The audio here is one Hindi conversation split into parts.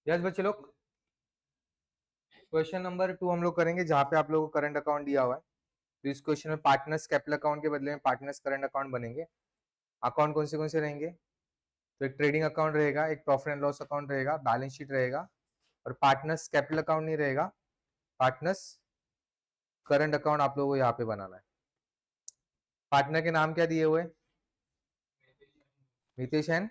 यस बच्चे लोग, क्वेश्चन नंबर 2 हम लोग करेंगे जहां पे आप लोगों को करंट अकाउंट दिया हुआ है। तो इस क्वेश्चन में पार्टनर्स कैपिटल अकाउंट के बदले में पार्टनर्स करंट अकाउंट बनेंगे। अकाउंट कौन से रहेंगे? तो एक ट्रेडिंग अकाउंट रहेगा, एक प्रॉफिट एंड लॉस अकाउंट रहेगा, बैलेंस शीट रहेगा, और पार्टनर्स कैपिटल अकाउंट नहीं रहेगा, पार्टनर्स करंट अकाउंट आप लोगों को यहाँ पे बनाना है। पार्टनर के नाम क्या दिए हुए? Mitesh and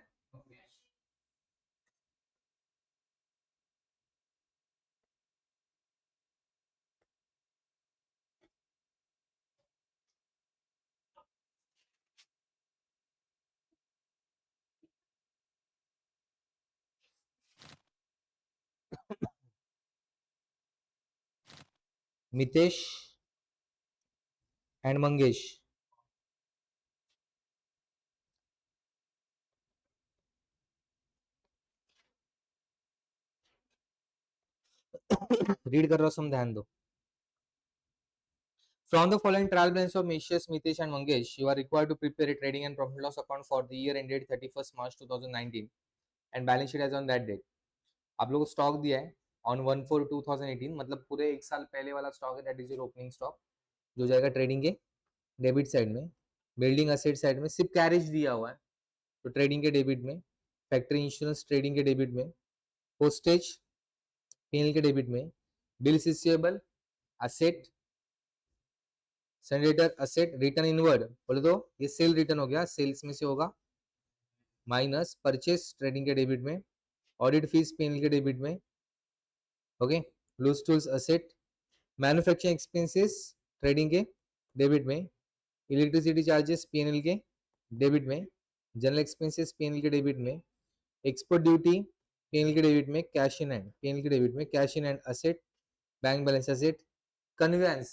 Mitesh and Mangesh. Read कर रहा हूं, सम ध्यान दो। From the following trial balance of Messrs. Mitesh and Mangesh, you are required to prepare a trading and profit loss account for the year ended 31st March 2019 and balance sheet as on that date. आप लोगों को स्टॉक दिया है ऑन 1/4/2018, मतलब पूरे एक साल पहले वाला स्टॉक है, that is your opening stock जो जाएगा ट्रेडिंग के डेबिट साइड में। बिल्डिंग असेट साइड में सिर्फ कैरेज दिया हुआ है तो ट्रेडिंग के डेबिट में, फैक्ट्री इंश्योरेंस ट्रेडिंग के डेबिट में, पोस्टेज पीएनएल के डेबिट में, bills receivable asset, generator asset, return inward बोले तो ये सेल रिटर्न हो गया, सेल्स में से होगा, माइनस परचेस ट्रेडिंग के डेबिट में, ऑडिट फीस पीएनएल के डेबिट में, okay, loose tools asset, manufacturing expenses trading के डेबिट में, इलेक्ट्रिसिटी चार्जेस पीएनएल के डेबिट में, जनरल एक्सपेंसेस पीएनएल के डेबिट में, एक्सपोर्ट ड्यूटी पीएनएल के डेबिट में, कैश इन हैंड पीएनएल के डेबिट में, cash in hand asset, bank balance asset, conveyance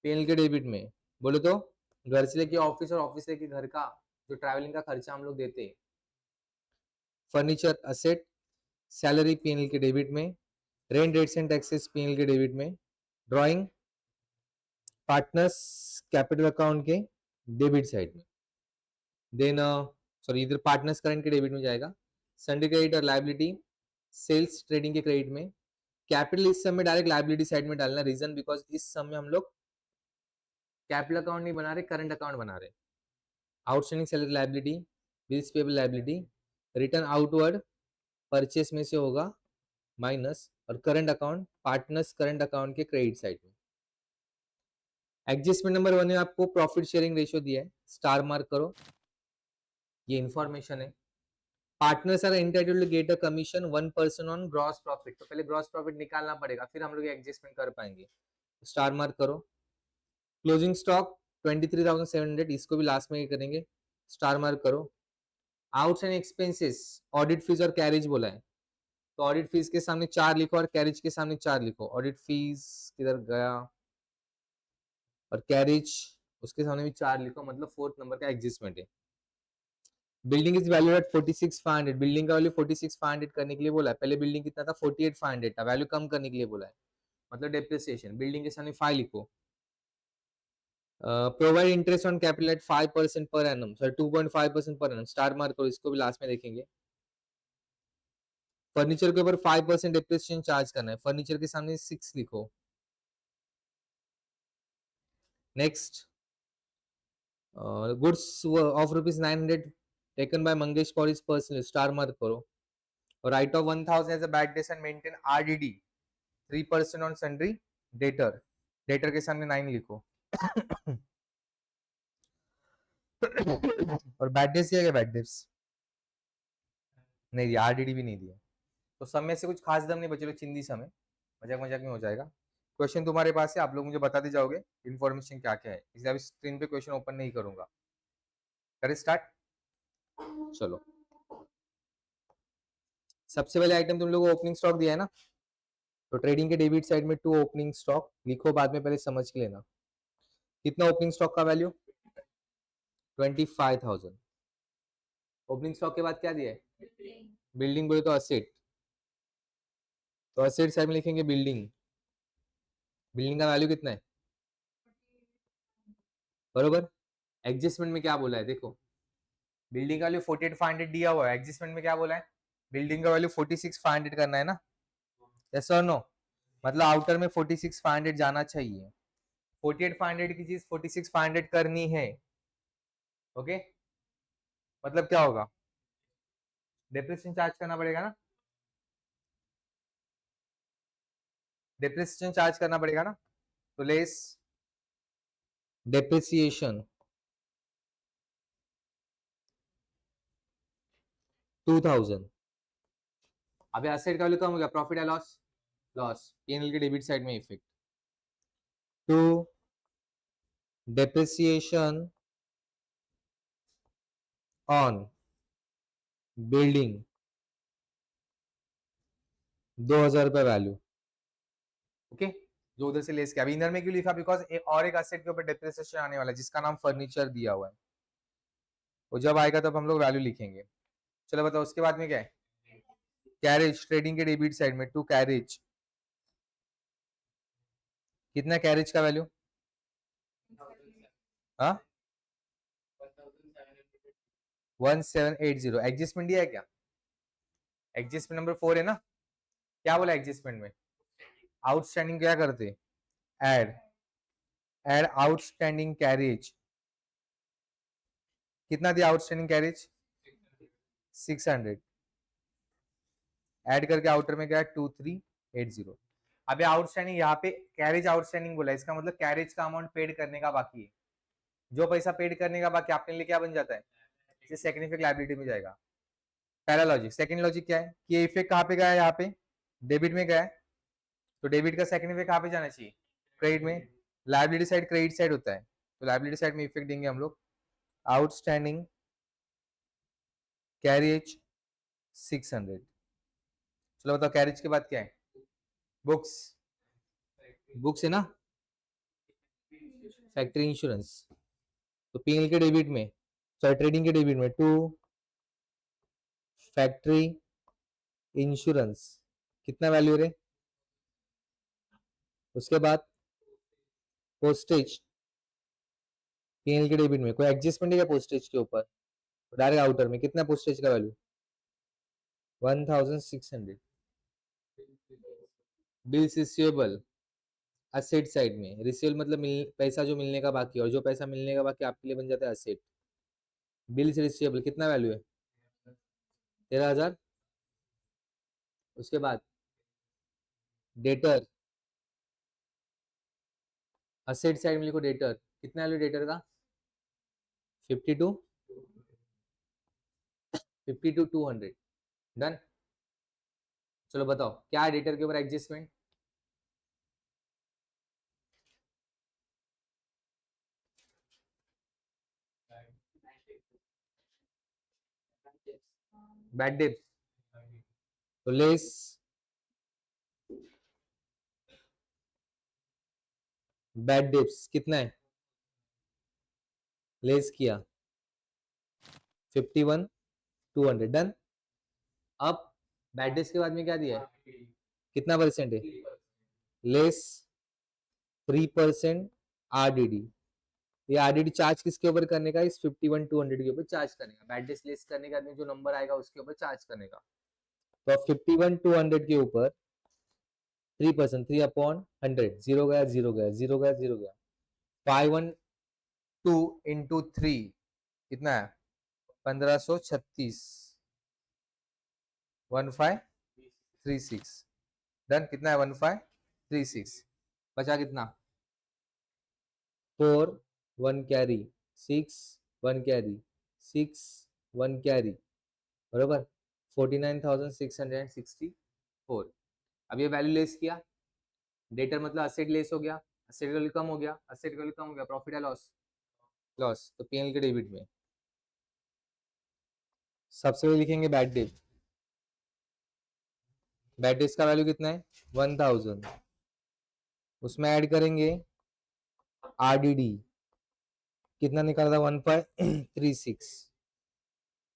PNL के डेबिट में बोले तो घर से लेके ऑफिस और ऑफिस लेके घर का जो ट्रैवलिंग का खर्चा हम लोग देते हैं, फर्नीचर असेट, सैलरी पीएनएल के डेबिट में, rent rates and taxes PNL के डेबिट में, ड्राइंग पार्टनर्स कैपिटल अकाउंट के डेबिट साइड में, देन सॉरी इधर पार्टनर्स करंट के डेबिट में जाएगा, सन्डे क्रेडिट और लाइबिलिटी सेल्स ट्रेडिंग के क्रेडिट में, कैपिटल इस समय डायरेक्ट लाइबिलिटी साइड में डालना, रीजन बिकॉज इस समय हम लोग कैपिटल अकाउंट नहीं बना रहे, करंट अकाउंट बना रहे। Outstanding salary liability, bills payable liability, return outward purchase में से होगा माइनस, और current account partners current account के क्रेडिट साइड में। एडजस्टमेंट नंबर 1 में आपको प्रॉफिट शेयरिंग रेशियो दिया है, स्टार मार्क करो, ये इंफॉर्मेशन है। Partners are entitled to get a commission 1% on gross profit, तो पहले ग्रॉस प्रॉफिट निकालना पड़ेगा फिर हम लोग एडजस्टमेंट कर पाएंगे, स्टार मार्क करो। क्लोजिंग स्टॉक 23,700, इसको भी लास्ट में ही करेंगे, स्टार मार्क करो। Outs and expenses audit fees और कैरेज बोला है, तो ऑडिट फीस के सामने 4 लिखो और कैरेज के सामने 4 लिखो। ऑडिट फीस किधर गया, और कैरेज उसके सामने भी 4 लिखो, मतलब 4th नंबर का एडजस्टमेंट है। Building is value at 46,500, building का वैल्यू 46,500 करने के लिए बोला है, पहले बिल्डिंग कितना था 48,500 था, वैल्यू कम करने के लिए बोला है, मतलब डेप्रिसिएशन बिल्डिंग के सामने 5 लिखो। Provide interest on capital eight 5% per annum, sorry 2.5% per annum, star mark करो, इसको भी लास्ट में देखेंगे। फर्नीचर के ऊपर 5% डेप्रिसिएशन चार्ज करना है, फर्नीचर के सामने 6 लिखो। Next, goods of ₹900 taken by Mangesh for his personal, star mark करो, और write off 1,000 as a bad debt and maintain RDD 3% on sundry debtor, debtor के सामने 9 लिखो। और बैड डेट्स दिया गया, बैड डेट्स नहीं दिया, आरडीडी भी नहीं दिया, तो समय से कुछ खास दम नहीं बचे, चिंदी समय, मजाक मजाक में हो जाएगा। क्वेश्चन तुम्हारे पास है, आप लोग मुझे बताते जाओगे इन्फॉर्मेशन क्या क्या है, इसलिए अभी स्क्रीन पे क्वेश्चन ओपन नहीं करूंगा। करें स्टार्ट, चलो। सबसे पहले आइटम तुम लोगों को ओपनिंग स्टॉक दिया है ना, तो ट्रेडिंग के डेबिट साइड में 2 ओपनिंग स्टॉक लिखो, बाद में पहले समझ के लेना। कितना ओपनिंग स्टॉक का वैल्यू 25,000। ओपनिंग स्टॉक के बाद क्या दिया है, बिल्डिंग बोले तो असेट, तो असेट साइड में लिखेंगे बिल्डिंग, बिल्डिंग का वैल्यू कितना है बरोबर। एडजस्टमेंट में क्या बोला है देखो, बिल्डिंग का वैल्यू 48,500 दिया हुआ है, एडजस्टमेंट में क्या बोला है बिल्डिंग का वैल्यू 46,500 करना है ना, यस और नो? मतलब आउटर में 46,500 जाना चाहिए, 48,500 की चीज 46,500 करनी है, ओके? मतलब क्या होगा, डेप्रिसिएशन चार्ज करना पड़ेगा ना, डेप्रिसिएशन चार्ज करना पड़ेगा ना, तो लेस डेप्रिसिएशन 2000। अभी एसेट का वैल्यू कम हो गया, प्रॉफिट है लॉस, लॉस पीएनएल के डेबिट साइड में effect, to depreciation on building 2,000 रुपए वैल्यू, ओके? जो उधर से लेस किया, अभी इनर में क्यों लिखा, बिकॉज और एक एसेट के ऊपर डेप्रिसिएशन आने वाला है जिसका नाम फर्नीचर दिया हुआ है, वो जब आएगा तब हम लोग वैल्यू लिखेंगे। चलो बताओ उसके बाद में क्या है, कैरेज ट्रेडिंग के डेबिट साइड में, टू कैरेज, कितना कैरेज का वैल्यू, हाँ 1780, एडजस्टमेंट दिया है क्या, एडजस्टमेंट नंबर 4 है ना, क्या बोला एडजस्टमेंट में, आउटस्टैंडिंग क्या करते, एड एड आउटस्टैंडिंग कैरेज, कितना दिया आउटस्टैंडिंग कैरेज 600, ऐड करके आउटर में क्या है 2380। अब आउटस्टैंडिंग यहाँ पे कैरेज आउटस्टैंडिंग बोला, इसका मतलब कैरेज का अमाउंट पेड करने का बाकी है, जो पैसा पेड करने का बाकी आपके लिए क्या बन जाता है, ये सिग्निफिकेंट लायबिलिटी में जाएगा। पहला लॉजिक, सेकंड लॉजिक क्या है कि ये इफेक्ट कहाँ पे गया है, यहाँ पे डेबिट में गया है, तो डेबिट का सेकंड इफेक्ट कहाँ पे जाना चाहिए, क्रेडिट में, लायबिलिटी साइड क्रेडिट साइड होता है, तो लायबिलिटी साइड में इफेक्ट देंगे हम लोग, आउटस्टैंडिंग कैरेज 600। चलो बताओ कैरेज के बाद क्या है, बुक्स, बुक्स है ना, फैक्ट्री इंश्योरेंस, तो पीएनएल के डेबिट में, सॉरी ट्रेडिंग के डेबिट में, टू फैक्ट्री इंश्योरेंस, कितना वैल्यू रे, उसके बाद पोस्टेज, पीएनएल के डेबिट में कोई एडजस्टमेंट है क्या पोस्टेज के ऊपर, डायरेक्ट आउटर में कितना पोस्टेज का value 1600, bills receivable asset side में, रिसीवेबल मतलब पैसा जो मिलने का बाकी है, और जो पैसा मिलने का बाकी आपके लिए बन जाता है असेट, बिल्स रिसीवेबल कितना वैल्यू है 13,000, उसके बाद डेटर, असेट साइड में लिखो डेटर, कितना वैल्यू डेटर का 52, 52,200, डन। चलो बताओ क्या है डेटर के ऊपर एडजस्टमेंट, बैड डेट, तो लेस बैड डेप्स कितना है, लेस किया 51,200, डन। अब बैड डेप्स के बाद में क्या दिया है, कितना परसेंट है, लेस 3% आरडीडी, ये आरडीडी चार्ज किसके ऊपर करने का, इस 51,200 के ऊपर चार्ज करने का, बैड डेप्स लेस करने का जो नंबर आएगा उसके ऊपर चार्ज करने का, तो 51,200 के ऊपर 3%, 3/100, जीरो गया जीरो गया जीरो गया जीरो गया, 512 इंटू 3 कितना है 1536, 1536, डन। कितना है 1536, बचा कितना 4 1 कैरी 6 1 कैरी 6 1 कैरी, बरोबर 49,664। अब ये वैल्यू लेस किया, डेटर मतलब असेट लेस हो गया, असेट वैल्यू कम हो गया, असेट वैल्यू कम हो गया, प्रॉफिट है लॉस, लॉस, तो पीएनएल के डेबिट में सबसे पहले लिखेंगे बैड डेट, बैड डेट का वैल्यू कितना है 1000, उसमें ऐड करेंगे आरडीडी, कितना निकाला था 1536,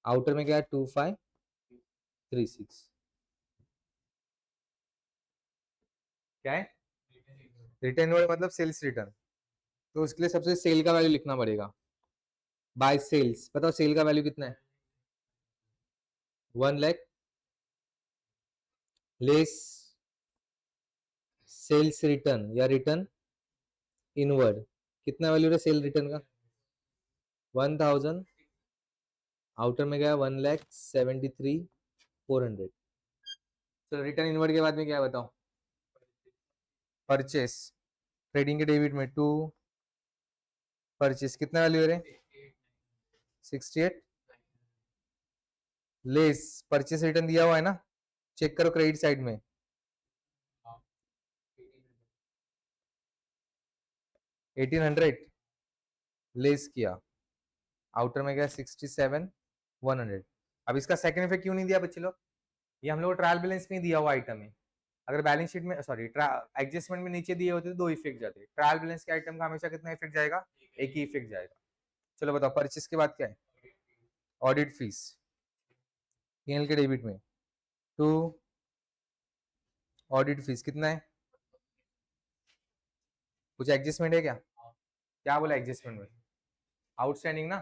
आउटर में क्या है 2536, क्या है रिटर्न मतलब सेल्स रिटर्न, तो उसके लिए सबसे सेल का वैल्यू लिखना पड़ेगा, बाय सेल्स, बताओ सेल का वैल्यू कितना है 1 लाख लेस सेल्स रिटर्न या रिटर्न इनवर्ड, कितना वैल्यू है सेल रिटर्न का? 1000, आउटर में गया 1,73,400। चलो रिटर्न इनवर्ड के बाद में क्या बताओ? परचेस ट्रेडिंग के डेबिट में टू परचेस, कितना वैल्यू है? 68 लेस परचेस रिटर्न दिया हुआ है ना, चेक करो क्रेडिट साइड में। 1800 लेस किया, आउटर में गया 67,100। अब इसका सेकंड इफेक्ट क्यों नहीं दिया बच्चे लोग? ये हम लोग ट्रायल बैलेंस में दिया हुआ आइटम है। अगर बैलेंस शीट में सॉरी एडजस्टमेंट में नीचे दिए होते तो दो इफेक्ट जाते, ट्रायल बैलेंस के आइटम का हमेशा कितना इफेक्ट जाएगा? एक ही इफेक्ट जाएगा। चलो बताओ परचेस के बाद क्या है? ऑडिट फीस पीएनएल के डेबिट में टू ऑडिट फीस, कितना है? कुछ एडजस्टमेंट है क्या? क्या बोला एडजस्टमेंट में? आउटस्टैंडिंग ना,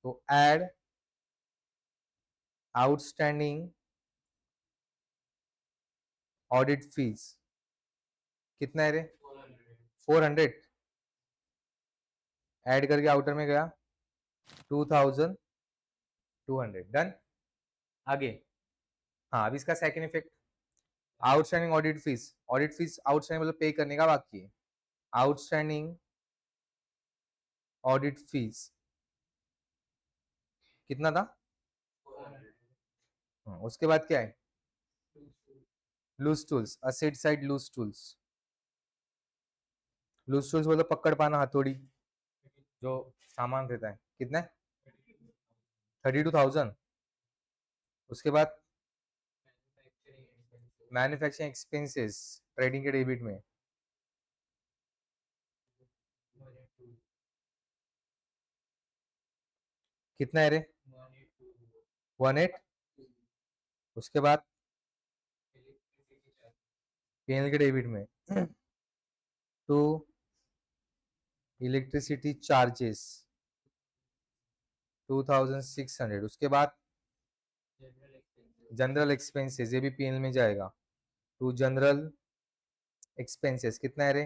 तो एड आउटस्टैंडिंग ऑडिट फीस, कितना है रे? 400 ऐड करके आउटर में गया 2200, डन। आगे हाँ, अब इसका second effect outstanding audit fees outstanding मतलब पे करने का बाकी है। आउटस्टैंडिंग ऑडिट फीस कितना था? उसके बाद क्या है? Loose tools asset side loose tools, loose tools मतलब पकड़ पाना हथौड़ी जो सामान रहता है, कितना है? 32,000। उसके बाद मैन्युफैक्चरिंग एक्सपेंसेस ट्रेडिंग के डेबिट में कितना है रे? 18। उसके बाद पीएनएल के डेबिट में टू इलेक्ट्रिसिटी चार्जेस 2600। उसके बाद जनरल एक्सपेंसेस, ये भी पीएनएल में जाएगा, टू जनरल एक्सपेंसेस कितना है रे?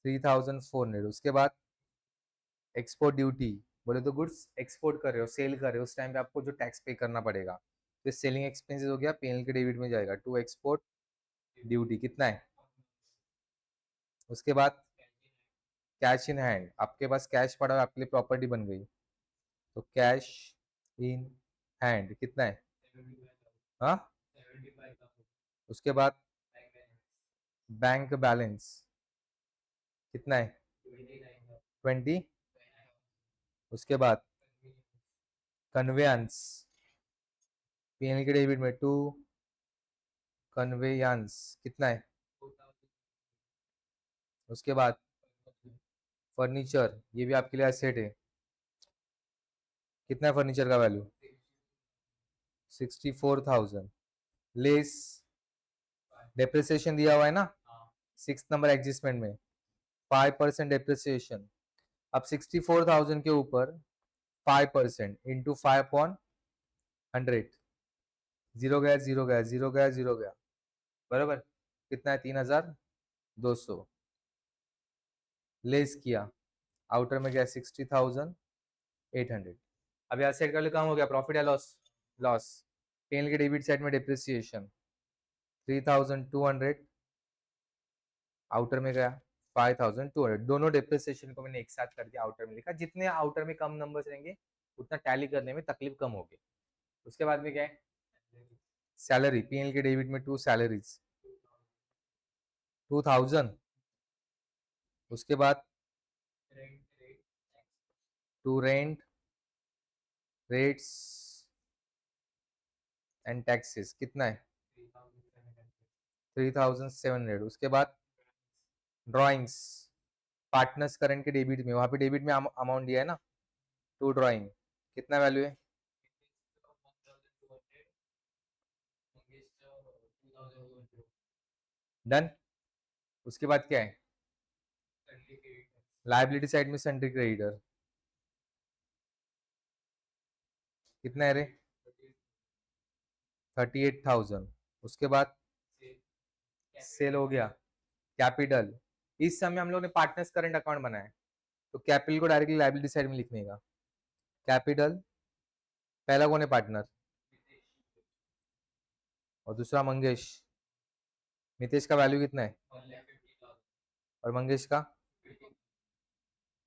3400। उसके बाद एक्सपोर्ट ड्यूटी, बोले तो गुड्स एक्सपोर्ट कर रहे हो सेल कर रहे हो उस टाइम पे आपको जो टैक्स पे करना पड़ेगा, तो सेलिंग एक्सपेंसेस हो गया, पीएनएल के डेबिट में जाएगा, टू एक्सपोर्ट ड्यूटी कितना है? उसके बाद कैश इन हैंड, आपके पास कैश पड़ा हुआ आपके लिए प्रॉपर्टी बन गई, तो कैश इन हैंड कितना है? हाँ। उसके बाद बैंक बैलेंस कितना है? 20। उसके बाद कन्वेयंस पीएनएल के डेबिट में टू कन्वेयंस कितना है? उसके बाद फर्नीचर, ये भी आपके लिए एसेट है, कितना है फर्नीचर का वैल्यू? 64,000 लेस डेप्रिसिएशन दिया हुआ है ना, 6 नंबर एडजस्टमेंट में 5% डेप्रिसिएशन। अब 64,000 के ऊपर 5% इंटू 5/100, जीरो गया जीरो गया जीरो गया जीरो गया, बराबर कितना है? 3,200 लेस किया, आउटर में गया 60,800। अब यहाँ सेट कर ले, काम हो गया प्रॉफिट या लॉस? लॉस। पीएनएल के डेबिट साइड में डेप्रिसिएशन 3,200, आउटर में गया 5,200, दोनों डेप्रिसिएशन को मैंने एक साथ करके आउटर में लिखा, जितने आउटर में कम नंबर्स रहेंगे उतना टैली करने में तकलीफ कम होगी। उसके बाद में क्या है? सैलरी पीएनएल के डेबिट में टू सैलरीज 2,000। उसके बाद to rent rates and taxes कितना है? 3,700। उसके बाद ड्राइंग्स पार्टनर्स करंट के डेबिट में, वहां पे डेबिट में अमाउंट दिया है ना, टू ड्राइंग कितना वैल्यू है? डन। उसके बाद क्या है? लाइबिलिटी साइड में सेंट्री क्रेडिटर कितना है रे? 38,000 उसके बाद सेल हो गया। कैपिटल, इस समय हम लोग ने पार्टनर्स करंट अकाउंट बनाया है, तो कैपिटल को डायरेक्टली लायबिलिटी साइड में लिखने का। कैपिटल, पहला कौन है पार्टनर, और दूसरा मंगेश। मितेश का वैल्यू कितना है, और मंगेश का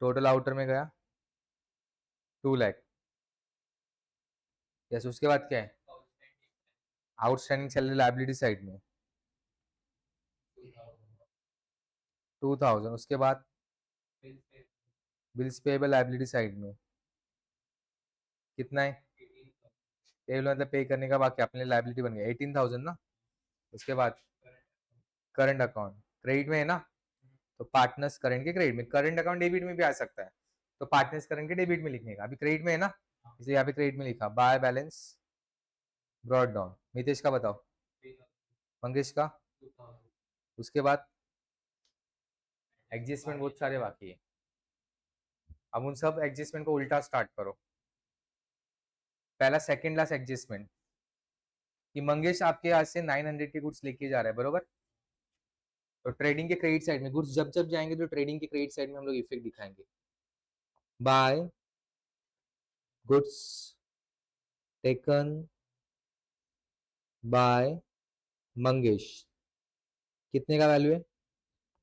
टोटल आउटर में गया 2 लाख। यस, उसके बाद क्या है, आउटस्टैंडिंग सैलरी लायबिलिटी साइड में 2000। उसके बाद बिल्स पेबल लायबिलिटी साइड में कितना है, पेबल मतलब पे करने का बाकी, अपने लायबिलिटी बन गया 18,000 ना। उसके बाद करंट अकाउंट क्रेडिट में है ना, तो पार्टनर्स करंट के क्रेडिट में, करंट अकाउंट डेबिट में भी आ सकता है, तो पार्टनर्स करंट के डेबिट में लिखने का। अभी क्रेडिट में है ना, इसलिए यहाँ पे क्रेडिट में लिखा। By balance brought down. Mitesh का बताओ, मंगेश का। उसके बाद एडजस्टमेंट बहुत सारे बाकी है, अब उन सब एडजस्टमेंट को उल्टा स्टार्ट करो। पहला सेकंड क्लास एडजस्टमेंट, कि मंगेश आपके यहाँ से 900 के गुड्स लेके जा रहा है, बरोबर। तो ट्रेडिंग के क्रेडिट साइड में गुड्स जब जब जाएंगे तो ट्रेडिंग के क्रेडिट साइड में हम लोग इफेक्ट दिखाएंगे। By goods taken by Mangesh, कितने का वैल्यू है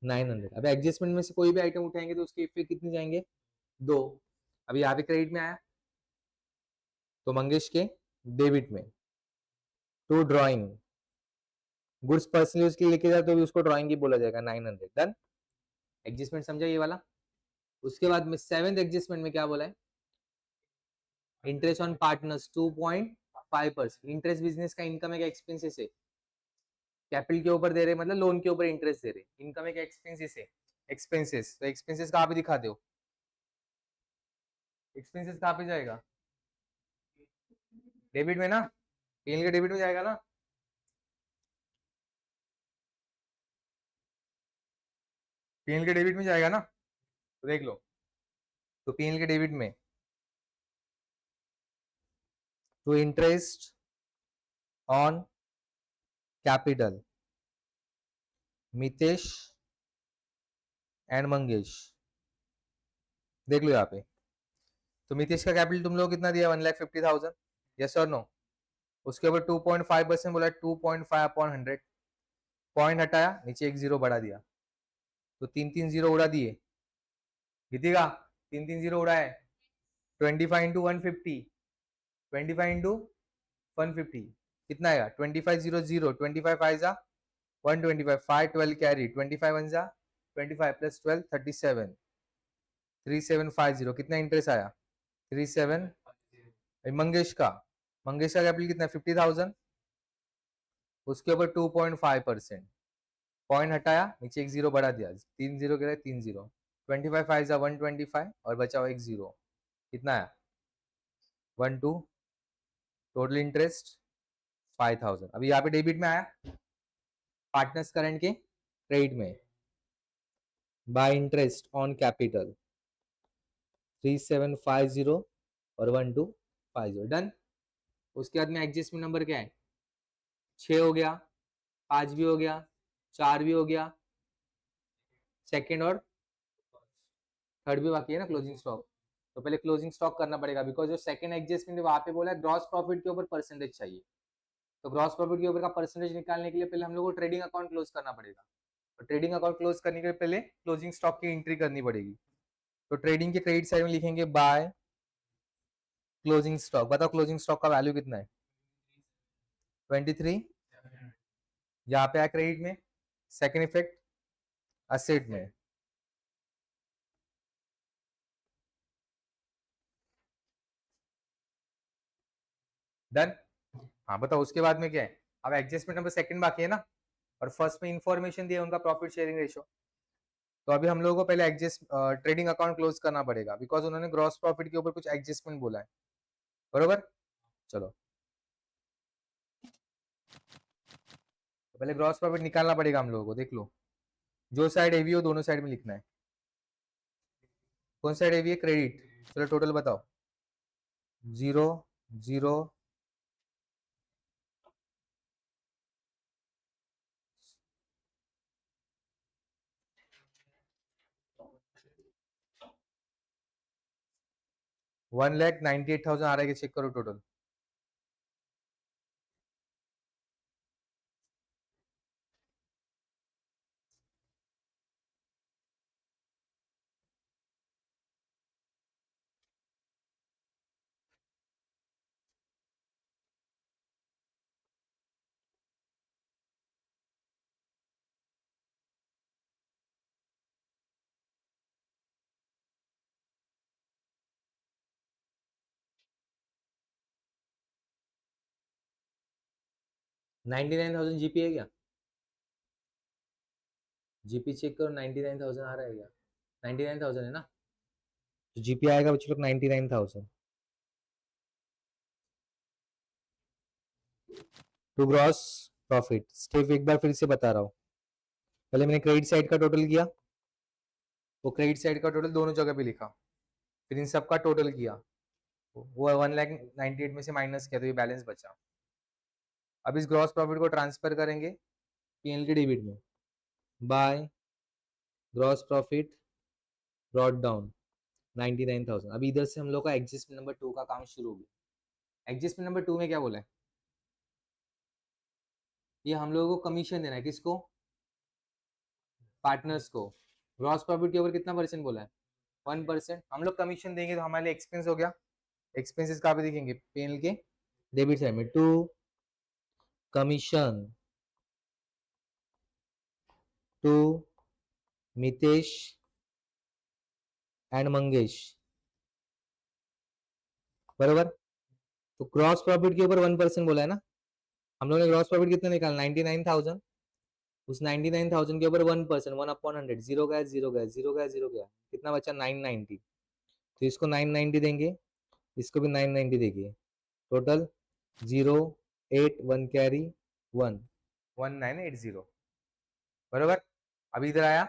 900। अब एडजस्टमेंट में से कोई भी आइटम उठाएंगे तो उसके इफेक्ट कितने जाएंगे, 2। अभी यहाँ पे क्रेडिट में आया तो मंगेश के डेबिट में। टू ड्रॉइंग, गुड्स पर्सनली उसके लेके जाए तो भी उसको ड्रॉइंग ही बोला जाएगा 900। डन, एडजस्टमेंट समझा ये वाला। उसके बाद में 7th एडजस्टमेंट में क्या बोला है, interest on partners 2.5%। Interest business का इनकम है क्या एक्सपेंसेस है, कैपिटल के ऊपर दे रहे मतलब लोन के ऊपर इंटरेस्ट दे रहे, इनकम है क्या एक्सपेंसेस है, एक्सपेंसेस। तो एक्सपेंसेस कहाँ पे दिखाते हो, एक्सपेंसेस कहाँ पे जाएगा, डेबिट में ना, पीएल के डेबिट में जाएगा ना। पीएल के डेबिट में जाएगा ना, तो देख लो। तो पीएल के डेबिट में तो interest on capital Mitesh and Mangesh, देख लो यहाँ पे। तो मितेश का कैपिटल तुम लोग कितना दिया, 1,50,000, यस और नो। उसके ऊपर 2.5% बोला, 2.5 अपॉन 100, पॉइंट हटाया, नीचे एक जीरो बढ़ा दिया, तो 3 3 जीरो उड़ा दिए, कितने 3 3 जीरो उड़ा है, 25 इंटू 150, 25 इंटू 150 कितना आएगा, 2500, 25 फाइव जा 125, 5 12 कैरी, 25 वन जा 25 प्लस 12 37, 3750 कितना इंटरेस्ट आया 37। मंगेश का कैपिटल कितना 50,000, उसके ऊपर 2.5%, पॉइंट हटाया, नीचे एक जीरो बढ़ा दिया, 3 जीरो के 3 जीरो, 25 फाइव जा 125 और बचा हुआ एक जीरो, कितना आया 12, टोटल इंटरेस्ट 5,000। अभी यहाँ पे डेबिट में आया, पार्टनर्स करंट के क्रेडिट में, बाय इंटरेस्ट ऑन कैपिटल 3750 और 1250। डन। उसके बाद में एडजस्टमेंट नंबर क्या है, 6 हो गया, 5 भी हो गया, 4 भी हो गया, सेकेंड और थर्ड भी बाकी है ना, क्लोजिंग स्टॉक। तो पहले क्लोजिंग स्टॉक करना पड़ेगा, बिकॉज जो सेकंड एडजस्टमेंट वहां पे बोला है ग्रॉस प्रॉफिट के ऊपर परसेंटेज चाहिए। तो ग्रॉस प्रॉफिट के ऊपर का परसेंटेज निकालने के लिए पहले हम लोग को ट्रेडिंग अकाउंट क्लोज करना पड़ेगा। तो ट्रेडिंग अकाउंट क्लोज करने के लिए पहले क्लोजिंग स्टॉक की एंट्री करनी पड़ेगी। तो ट्रेडिंग के क्रेडिट साइड में लिखेंगे बाय क्लोजिंग स्टॉक। बताओ क्लोजिंग स्टॉक का वैल्यू कितना है 23। यहाँ पे आया क्रेडिट में, सेकेंड इफेक्ट असेट में, डन। हाँ बताओ उसके बाद में क्या है, अब एडजस्टमेंट नंबर सेकंड बाकी है ना, और फर्स्ट में इंफॉर्मेशन दिया उनका प्रॉफिट शेयरिंग रेशियो। तो अभी हम लोगों को पहले एडजस्ट ट्रेडिंग अकाउंट क्लोज करना पड़ेगा, बिकॉज उन्होंने ग्रॉस प्रॉफिट के ऊपर कुछ एडजस्टमेंट बोला है, बरोबर। चलो, तो पहले ग्रॉस प्रॉफिट निकालना पड़ेगा हम लोगों को, देख लो। जो साइड हेवी हो दोनों साइड में लिखना है। कौन साइड हेवी है, क्रेडिट। चलो टोटल बताओ, 0 0 1,98,000 आ रहा है, चेक करो टोटल। $99,000 जीपी है क्या? जीपी चेक करो, 99,000 आ रहा है क्या? 99,000 है ना, तो जीपी आएगा बच्चों लोग 99,000। टू ग्रॉस प्रॉफिट स्टेप एक बार फिर से बता रहा हूँ। पहले मैंने क्रेडिट साइड का टोटल किया, वो क्रेडिट साइड का टोटल दोनों जगह पे लिखा, फिर इन सब का टोटल किया, वो 1,98,000 में से माइनस किया, तो ये बैलेंस बचा। अब इस ग्रॉस प्रॉफिट को ट्रांसफर करेंगे पीएनएल के डेबिट में, by gross profit brought down 99,000। अभी इधर से हम लोग का एडजस्टमेंट नंबर 2 का काम शुरू हो गया। एडजस्टमेंट नंबर 2 में क्या बोला है? ये हम लोगों को कमीशन देना है, किसको? पार्टनर्स को। ग्रॉस प्रॉफिट के ऊपर कितना परसेंट बोला है? 1%। हम लोग कमीशन देंगे तो हमारे लिए एक्सपेंस हो गया। एक्सपेंसेस कहाँ पे दिखेंगे? पीएनएल के डेबिट साइड में, to commission to Mitesh and Mangesh, बराबर। तो ग्रॉस प्रॉफिट के ऊपर 1% बोला है ना, हम लोगों ने ग्रॉस प्रॉफिट कितना निकाला? 99,000। उस 99,000 के ऊपर 1%, 1/100, जीरो गया, जीरो गया, जीरो गया, जीरो गया, कितना बचा? 990। तो इसको 990 देंगे, इसको भी 990 देंगे, टोटल 081 कैरी 1980, बराबर। अभी इधर आया,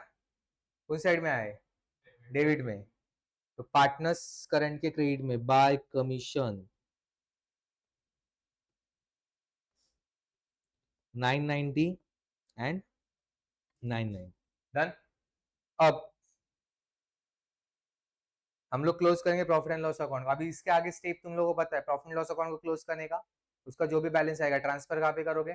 कौन साइड में आया है? डेबिट में। तो पार्टनर्स करंट के क्रेडिट में बाय कमीशन 990 एंड 99, डन। अब हम लोग क्लोज करेंगे प्रॉफिट एंड लॉस अकाउंट। अभी इसके आगे स्टेप तुम लोगों को पता है, प्रॉफिट एंड लॉस अकाउंट को क्लोज करने का, उसका जो भी बैलेंस आएगा ट्रांसफर कहाँ पे करोगे?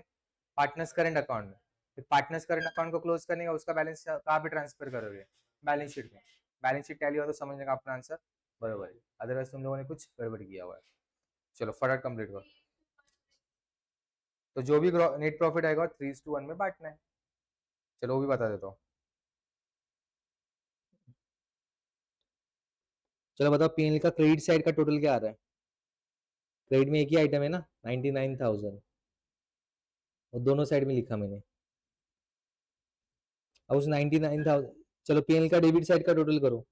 पार्टनर्स करंट अकाउंट में। फिर पार्टनर्स करंट अकाउंट को क्लोज करने का, उसका बैलेंस कहाँ पे ट्रांसफर करोगे? बैलेंस शीट में। बैलेंस शीट टैली हो तो समझने का अपना आंसर बराबर है, अदरवाइज तुम लोगों ने कुछ गड़बड़ किया हुआ है। चलो फटाफट कंप्लीट करो। तो जो भी नेट प्रॉफिट आएगा 3:1 में बांटना है। चलो वो भी बता देता हूँ। चलो बताओ, पीएनएल का क्रेडिट साइड का टोटल क्या आ रहा है? क्रेडिट में एक ही आइटम है ना, 99,000, और दोनों साइड में लिखा मैंने। अब उस 99,000, चलो पीएनएल का डेबिट साइड का टोटल करो।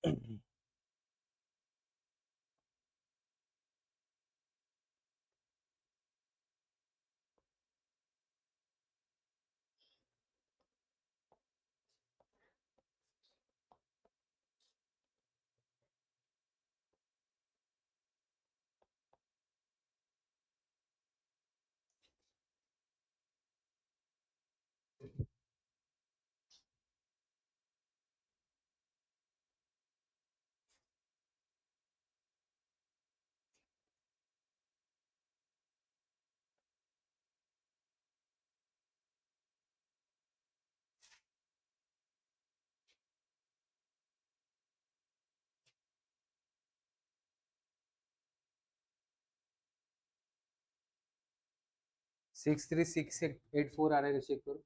हाँ। 63684 आ रहा है, चेक करो।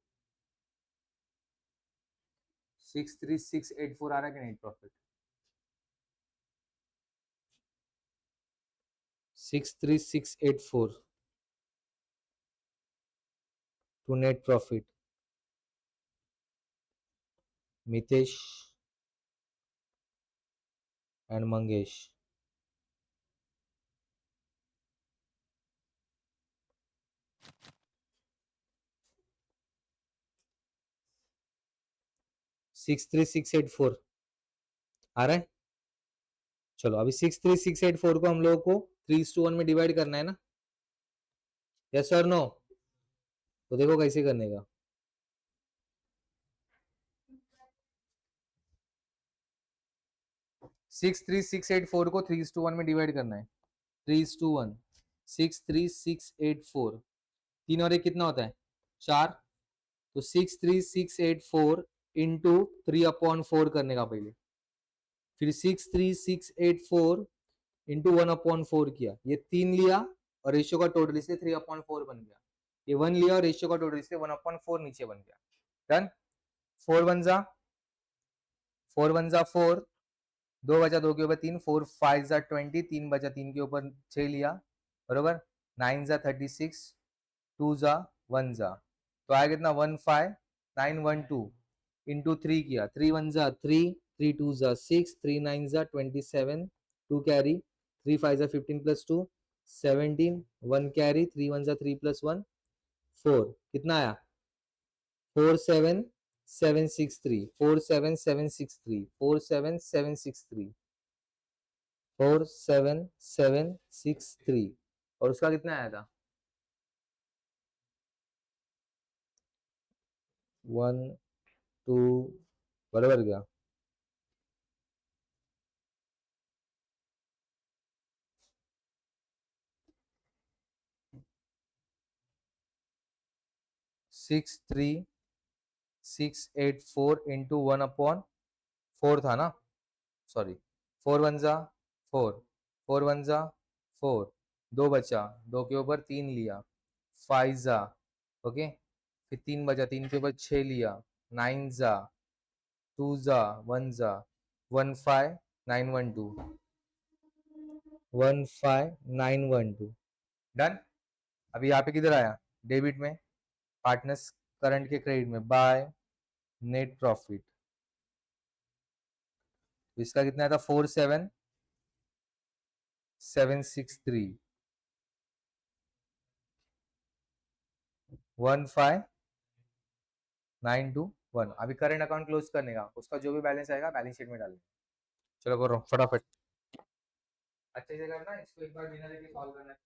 63684 आ रहा है कि नहीं profit? 63684 to net profit, Mitesh and Mangesh. Six three six eight four आ रहा है। चलो अभी 63684 को हम लोगों को 3:1 में डिवाइड करना है ना, यस और नो? तो देखो कैसे करने का। 63684 को 3:1 में डिवाइड करना है। 3:1 63684, तीन और एक कितना होता है? 4। तो 63684 इंटू 3/4 करने का पहले, फिर 63684 इंटू 1/4 किया, ये 3 लिया और रेशियो का टोटल इसलिए 3/4 बन गया। ये 1 लिया और रेशियो का टोटल इसलिए 1/4 नीचे बन गया। डन। 4 वन जा 4, 2 बचा 2 के ऊपर 3, 4 5 जा 20, 3 बचा 3 के ऊपर 6 लिया, बरोबर। 9 जा 36, 2 जा 1 जा, तो आया कितना 15912 इंटू 3 किया, 3 1 जा 3, 3 2 जा 6, 3 9 जा 27, 2 कैरी, 3 5 जा 15 प्लस 2 17, 1 कैरी, 3 1 जा 3 प्लस 1 4, कितना आया 47763, 47763, 47763, 47763, और उसका कितना आया था 1 2, बराबर गया। सिक्स थ्री 684 इंटू 1/4 था ना, सॉरी, 4 1 जा 4, 4 1 जा 4, 2 बचा 2 के ऊपर 3 लिया, 5 जा, ओके, फिर 3 बचा 3 के ऊपर 6 लिया, 9 जा 2 जा 1 जा 15912, 15912। डन। अभी यहाँ पे किधर आया, डेबिट में, पार्टनर्स करंट के क्रेडिट में, बाय नेट प्रॉफिट। तो इसका कितना था 47763, 15921। अभी करंट अकाउंट क्लोज करने का, उसका जो भी बैलेंस आएगा बैलेंस शीट में डालना। चलो कर रहा हूँ फटाफट, अच्छे से करना, इसको एक बार बिना लेके सॉल्व करना है।